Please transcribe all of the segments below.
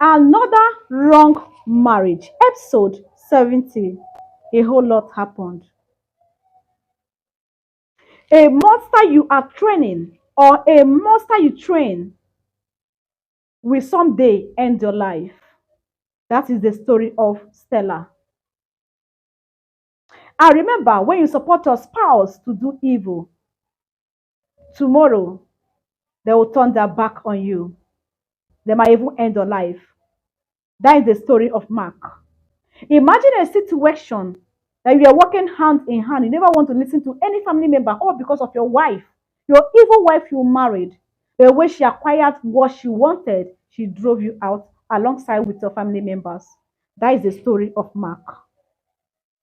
Another wrong marriage. Episode 70. A whole lot happened. A monster you are training or a monster you train will someday end your life. That is the story of Stella. And remember, when you support your spouse to do evil, tomorrow they will turn their back on you. They might even end your life. That is the story of Mark. Imagine a situation that you are working hand in hand. You never want to listen to any family member, all because of your wife, your evil wife you married. The way she acquired what she wanted, she drove you out alongside with your family members. That is the story of Mark.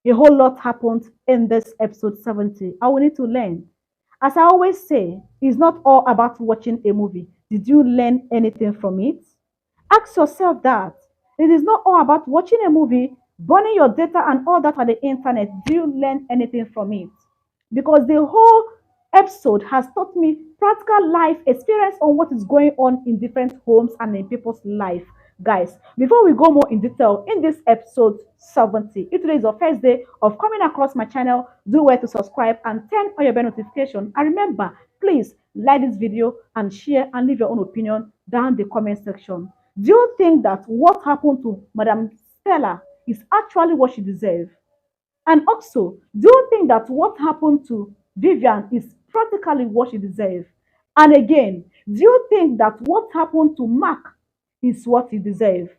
A whole lot happened in this episode 70. I will need to learn. As I always say, it's not all about watching a movie. Did you learn anything from it? Ask yourself that. It is not all about watching a movie, burning your data and all that on the internet. Do you learn anything from it? Because the whole episode has taught me practical life experience on what is going on in different homes and in people's life. Guys, before we go more in detail in this episode 70, if today is your first day of coming across my channel, do well to subscribe and turn on your bell notification. And remember, please like this video and share and leave your own opinion down the comment section. Do you think that what happened to Madam Stella is actually what she deserves? And also, do you think that what happened to Vivian is practically what she deserves? And again, do you think that what happened to Mark is what he deserves?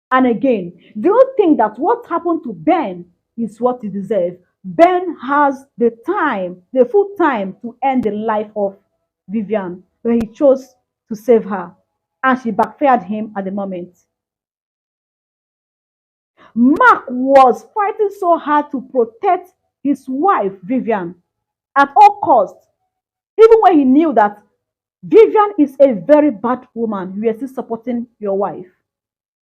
And again, do you think that what happened to Ben is what he deserves? Ben has the time, the full time to end the life of Vivian, but he chose to save her, and she backfired him at the moment. Mark was fighting so hard to protect his wife, Vivian, at all costs. Even when he knew that Vivian is a very bad woman, you are still supporting your wife.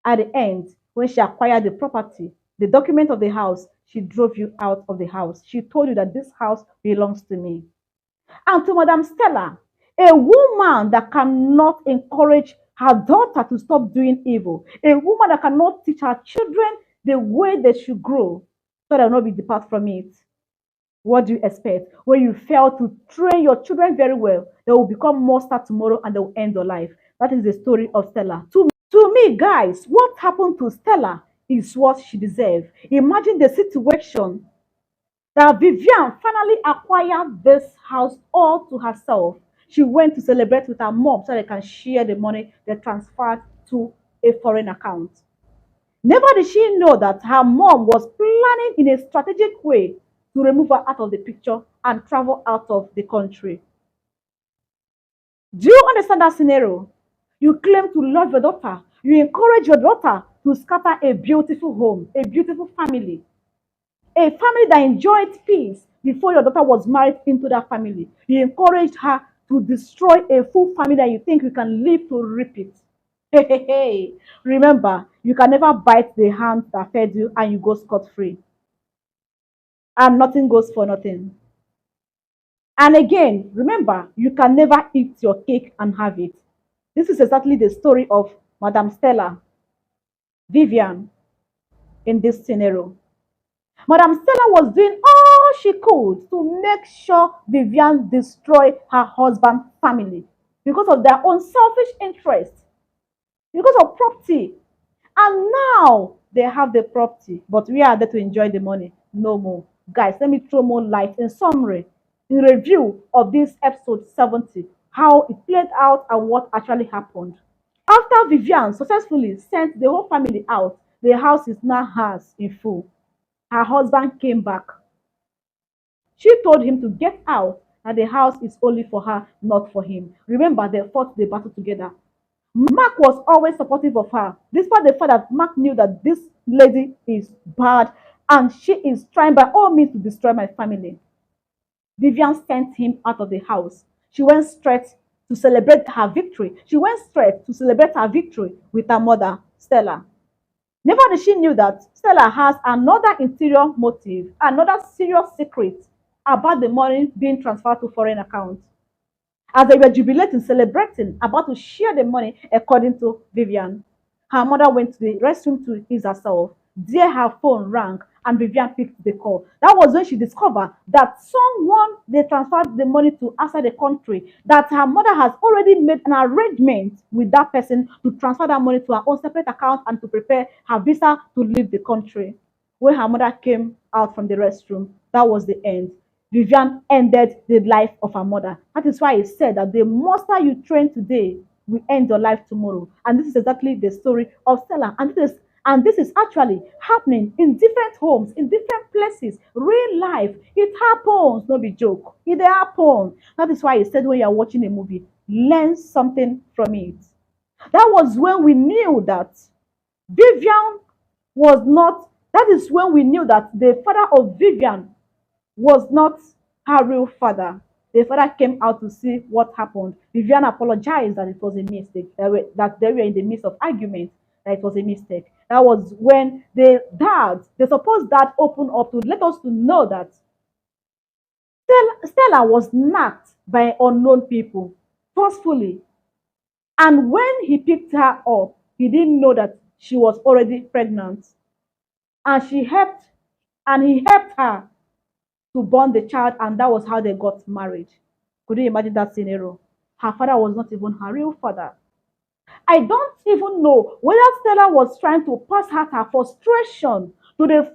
At the end, when she acquired the property, the document of the house, she drove you out of the house. She told you that this house belongs to me. And to Madam Stella, a woman that cannot encourage her daughter to stop doing evil, a woman that cannot teach her children the way they should grow, so they will not be depart from it. What do you expect? When you fail to train your children very well, they will become monsters tomorrow and they will end your life. That is the story of Stella. To me, guys, what happened to Stella is what she deserves. Imagine the situation that Vivian finally acquired this house all to herself. She went to celebrate with her mom so they can share the money they transferred to a foreign account. Never did she know that her mom was planning in a strategic way to remove her out of the picture and travel out of the country. Do you understand that scenario? You claim to love your daughter. You encourage your daughter to scatter a beautiful home, a beautiful family. A family that enjoyed peace before your daughter was married into that family. You encouraged her to destroy a full family that you think you can live to repeat. Hey, hey, hey. Remember, you can never bite the hand that fed you and you go scot-free. And nothing goes for nothing. And again, remember, you can never eat your cake and have it. This is exactly the story of Madame Stella, Vivian, in this scenario. Madame Stella was doing all she could to make sure Vivian destroy her husband's family because of their own selfish interest, because of property. And now they have the property, but we are there to enjoy the money. No more. Guys, let me throw more light in summary, in review of this episode 70, how it played out and what actually happened. After Vivian successfully sent the whole family out, the house is now hers in full. Her husband came back. She told him to get out, and the house is only for her, not for him. Remember, they fought the battle together. Mark was always supportive of her, despite the fact that Mark knew that this lady is bad and she is trying by all means to destroy my family. Vivian sent him out of the house. She went straight to celebrate her victory. She went straight to celebrate her victory with her mother, Stella. Never did she knew that Stella has another interior motive, another serious secret about the money being transferred to foreign accounts. As they were jubilating, celebrating, about to share the money according to Vivian. Her mother went to the restroom to ease herself. There, her phone rang and Vivian picked the call. That was when she discovered that someone they transferred the money to outside the country, that her mother has already made an arrangement with that person to transfer that money to her own separate account and to prepare her visa to leave the country. When her mother came out from the restroom, that was the end. Vivian ended the life of her mother. That is why he said that the monster you train today will end your life tomorrow. And this is exactly the story of Stella. And this is actually happening in different homes, in different places. Real life. It happens, no be joke. It happens. That is why he said when you are watching a movie, learn something from it. That was when we knew that Vivian was not, that is when we knew that the father of Vivian was not her real father. The father came out to see what happened. Vivian apologized that it was a mistake, that they were in the midst of argument, that it was a mistake. That was when the supposed dad opened up to let us to know that Stella was knocked by unknown people forcefully. And when he picked her up, he didn't know that she was already pregnant. And he helped her to born the child, and that was how they got married. Could you imagine that scenario? Her father was not even her real father. I don't even know whether Stella was trying to pass out her frustration to the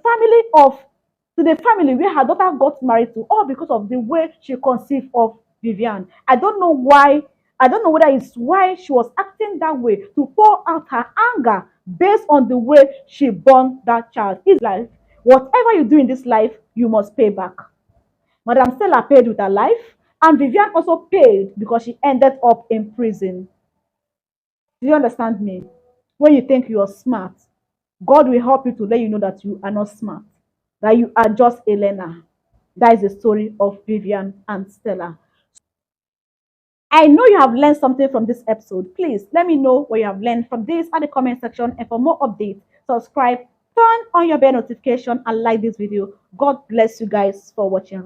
family where her daughter got married to, or because of the way she conceived of Vivian. I don't know why. I don't know whether it's why she was acting that way to pour out her anger based on the way she born that child. It's life. Whatever you do in this life, you must pay back. Madam Stella paid with her life, and Vivian also paid because she ended up in prison. Do you understand me? When you think you are smart, God will help you to let you know that you are not smart, that you are just a learner. That is the story of Vivian and Stella. I know you have learned something from this episode. Please let me know what you have learned from this at the comment section. And for more updates, subscribe, turn on your bell notification, and like this video. God bless you guys for watching.